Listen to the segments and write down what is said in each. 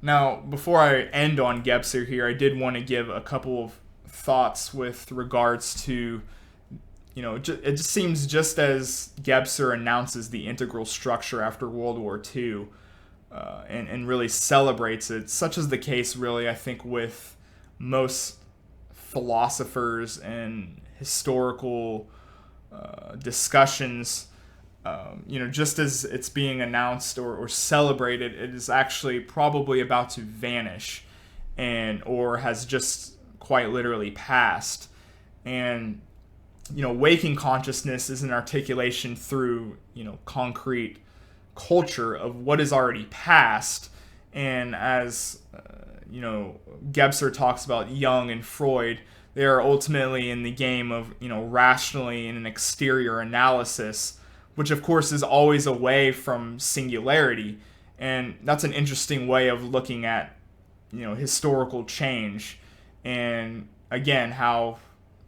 Now, before I end on Gebser here, I did want to give a couple of thoughts with regards to, it just seems just as Gebser announces the integral structure after World War II, and really celebrates it, such is the case, really, I think, with most philosophers and historical discussions. Just as it's being announced or celebrated, it is actually probably about to vanish, and or has just quite literally passed. And waking consciousness is an articulation through concrete culture of what is already past. And as Gebser talks about Jung and Freud, they are ultimately in the game of rationally in an exterior analysis, which of course is always away from singularity. And that's an interesting way of looking at historical change. And again, how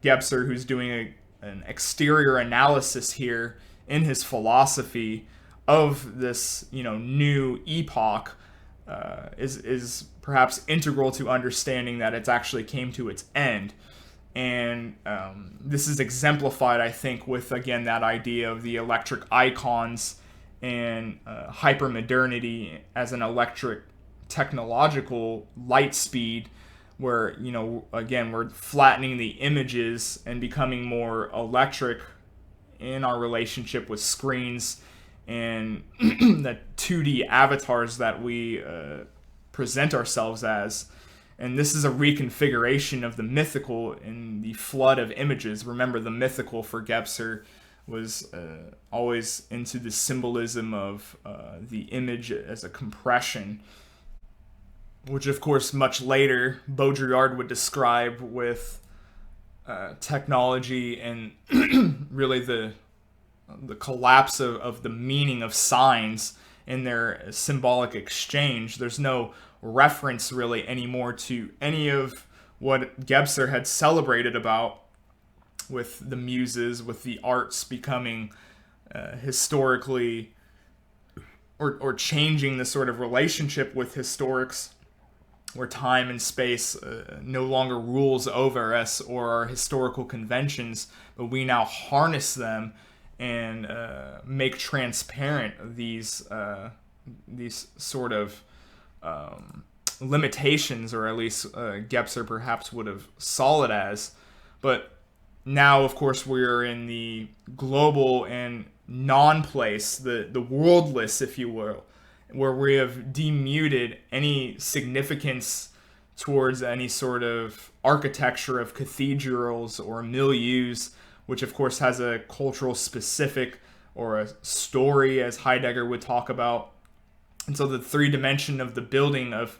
Gebser, who's doing an exterior analysis here in his philosophy of this new epoch, is perhaps integral to understanding that it's actually came to its end. And this is exemplified, I think, with again that idea of the electric icons and hypermodernity as an electric technological light speed, where again we're flattening the images and becoming more electric in our relationship with screens and the 2D avatars that we present ourselves as. And this is a reconfiguration of the mythical in the flood of images. Remember, the mythical for Gebser was always into the symbolism of the image as a compression, which of course much later Baudrillard would describe with technology and really the collapse of the meaning of signs in their symbolic exchange. There's no reference really anymore to any of what Gebser had celebrated about with the muses, with the arts becoming historically or changing the sort of relationship with historics, where time and space no longer rules over us or our historical conventions, but we now harness them and make transparent these sort of limitations, or at least Gebser perhaps would have saw it as. But now, of course, we're in the global and non-place, the worldless, if you will, where we have demuted any significance towards any sort of architecture of cathedrals or milieus, which of course has a cultural specific or a story, as Heidegger would talk about. And so the three dimension of the building of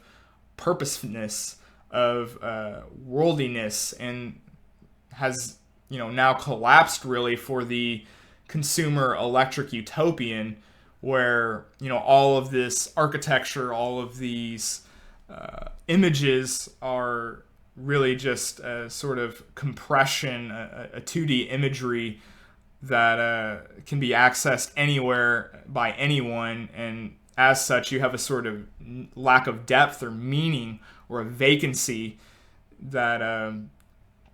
purposeness, of worldliness, and has now collapsed really for the consumer electric utopian, where all of this architecture, all of these images are really just a sort of compression, a 2D imagery that can be accessed anywhere by anyone, and as such you have a sort of lack of depth or meaning or a vacancy that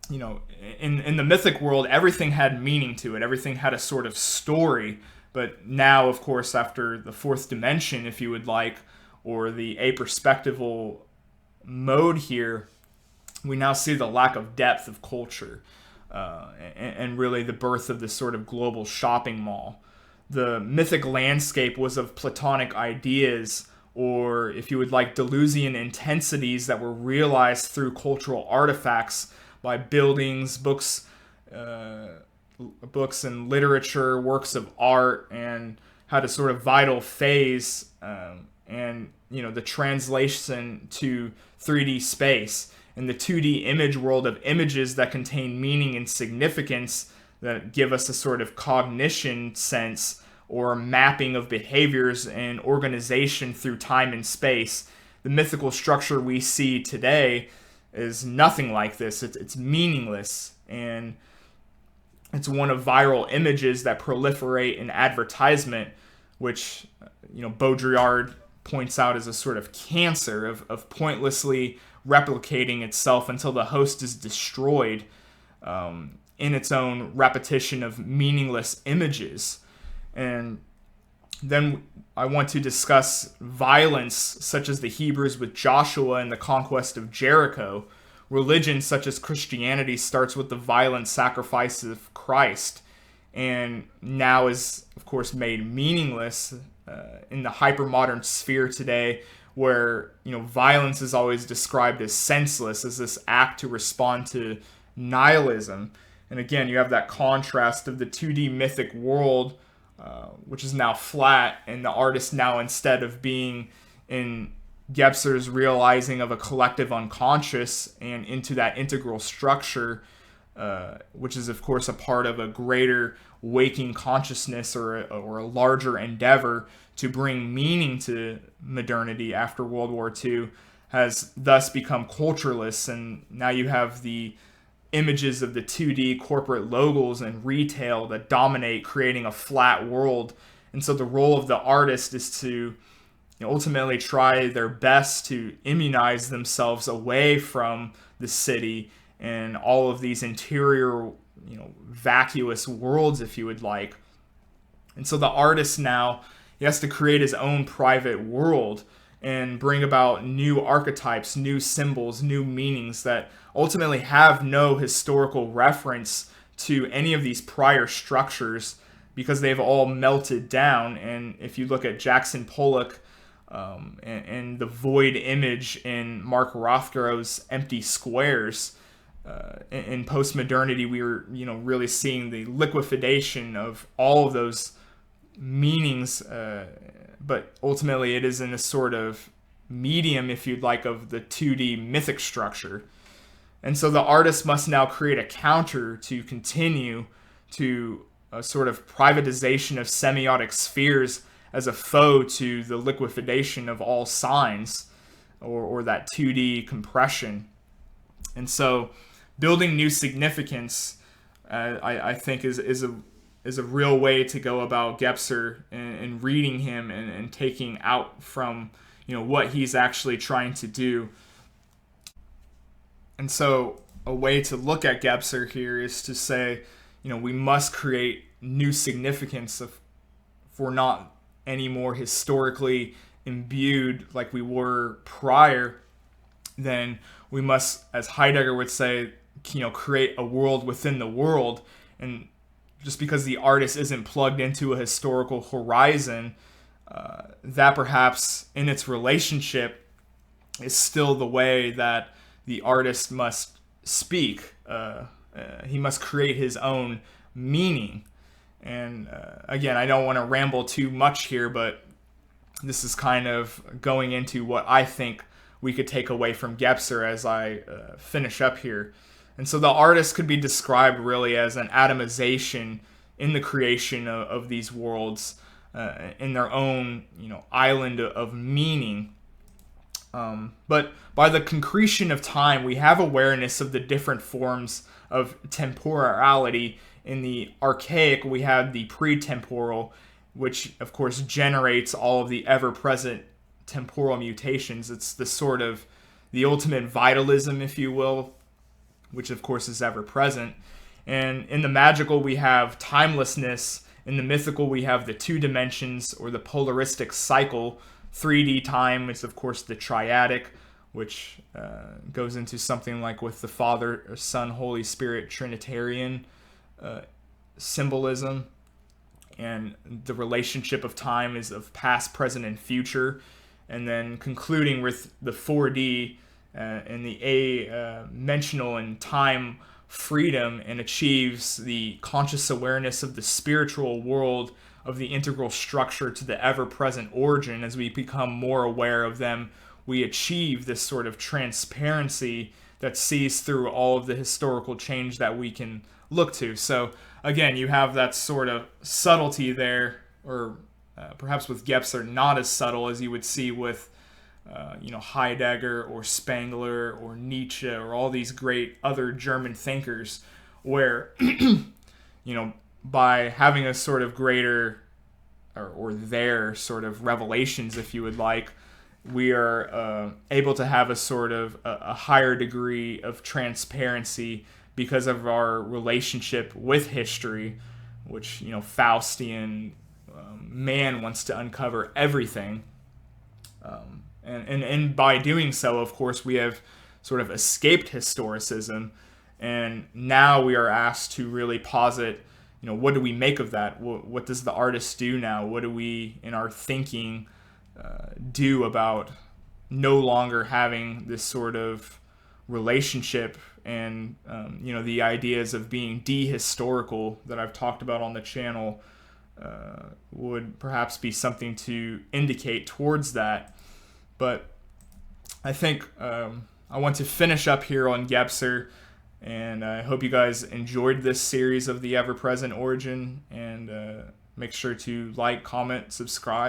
in the mythic world everything had meaning to it, everything had a sort of story. But now, of course, after the fourth dimension, if you would like, or the aperspectival mode here, we now see the lack of depth of culture, and really the birth of this sort of global shopping mall. The mythic landscape was of Platonic ideas, or if you would like, Deleuzian intensities that were realized through cultural artifacts by buildings, books and literature, works of art, and had a sort of vital phase, and the translation to 3D space and the 2D image world of images that contain meaning and significance, that give us a sort of cognition sense or mapping of behaviors and organization through time and space. The mythical structure we see today is nothing like this. It's meaningless, and it's one of viral images that proliferate in advertisement, which Baudrillard points out as a sort of cancer of pointlessly replicating itself until the host is destroyed in its own repetition of meaningless images. And then I want to discuss violence, such as the Hebrews with Joshua and the conquest of Jericho. Religion, such as Christianity, starts with the violent sacrifice of Christ, and now is, of course, made meaningless in the hypermodern sphere today, where violence is always described as senseless, as this act to respond to nihilism. And again, you have that contrast of the 2D mythic world, which is now flat, and the artist now, instead of being in Gebser's realizing of a collective unconscious and into that integral structure, which is of course a part of a greater waking consciousness or a larger endeavor to bring meaning to modernity after World War II, has thus become cultureless. And now you have the images of the 2D corporate logos and retail that dominate, creating a flat world. And so the role of the artist is to ultimately try their best to immunize themselves away from the city and all of these interior, vacuous worlds, if you would like. And so the artist now, he has to create his own private world and bring about new archetypes, new symbols, new meanings that ultimately have no historical reference to any of these prior structures, because they've all melted down. And if you look at Jackson Pollock and the void image in Mark Rothko's Empty Squares, in postmodernity, we were really seeing the liquefaction of all of those meanings, but ultimately it is in a sort of medium, if you'd like, of the 2D mythic structure. And so the artist must now create a counter to continue to a sort of privatization of semiotic spheres as a foe to the liquefaction of all signs, or that 2D compression. And so building new significance, I think, is a real way to go about Gebser, and reading him and taking out from what he's actually trying to do. And so a way to look at Gebser here is to say, we must create new significance if we're not any more historically imbued like we were prior. Then we must, as Heidegger would say, create a world within the world. And just because the artist isn't plugged into a historical horizon, that perhaps in its relationship is still the way that the artist must speak. He must create his own meaning. And again, I don't want to ramble too much here, but this is kind of going into what I think we could take away from Gebser as I finish up here. And so the artist could be described really as an atomization in the creation of these worlds, in their own island of meaning. But by the concretion of time, we have awareness of the different forms of temporality. In the archaic, we have the pre-temporal, which of course generates all of the ever-present temporal mutations. It's the sort of the ultimate vitalism, if you will, which of course is ever-present. And in the magical, we have timelessness. In the mythical, we have the two dimensions, or the polaristic cycle. 3D time is, of course, the triadic, which goes into something like with the Father, Son, Holy Spirit, Trinitarian symbolism. And the relationship of time is of past, present, and future. And then concluding with the 4D and the A-mentional and time freedom, and achieves the conscious awareness of the spiritual world, of the integral structure to the ever-present origin. As we become more aware of them, we achieve this sort of transparency that sees through all of the historical change that we can look to. So again, you have that sort of subtlety there, or perhaps with Gebser not as subtle as you would see with Heidegger or Spengler or Nietzsche or all these great other German thinkers, where by having a sort of greater or their sort of revelations, if you would like, we are able to have a sort of a higher degree of transparency because of our relationship with history, which, Faustian man wants to uncover everything. And by doing so, of course, we have sort of escaped historicism, and now we are asked to really posit, what do we make of that? What does the artist do now? What do we, in our thinking, do about no longer having this sort of relationship and, the ideas of being dehistorical that I've talked about on the channel would perhaps be something to indicate towards that. But I think I want to finish up here on Gebser, and I hope you guys enjoyed this series of the Ever-Present Origin, and make sure to like, comment, subscribe.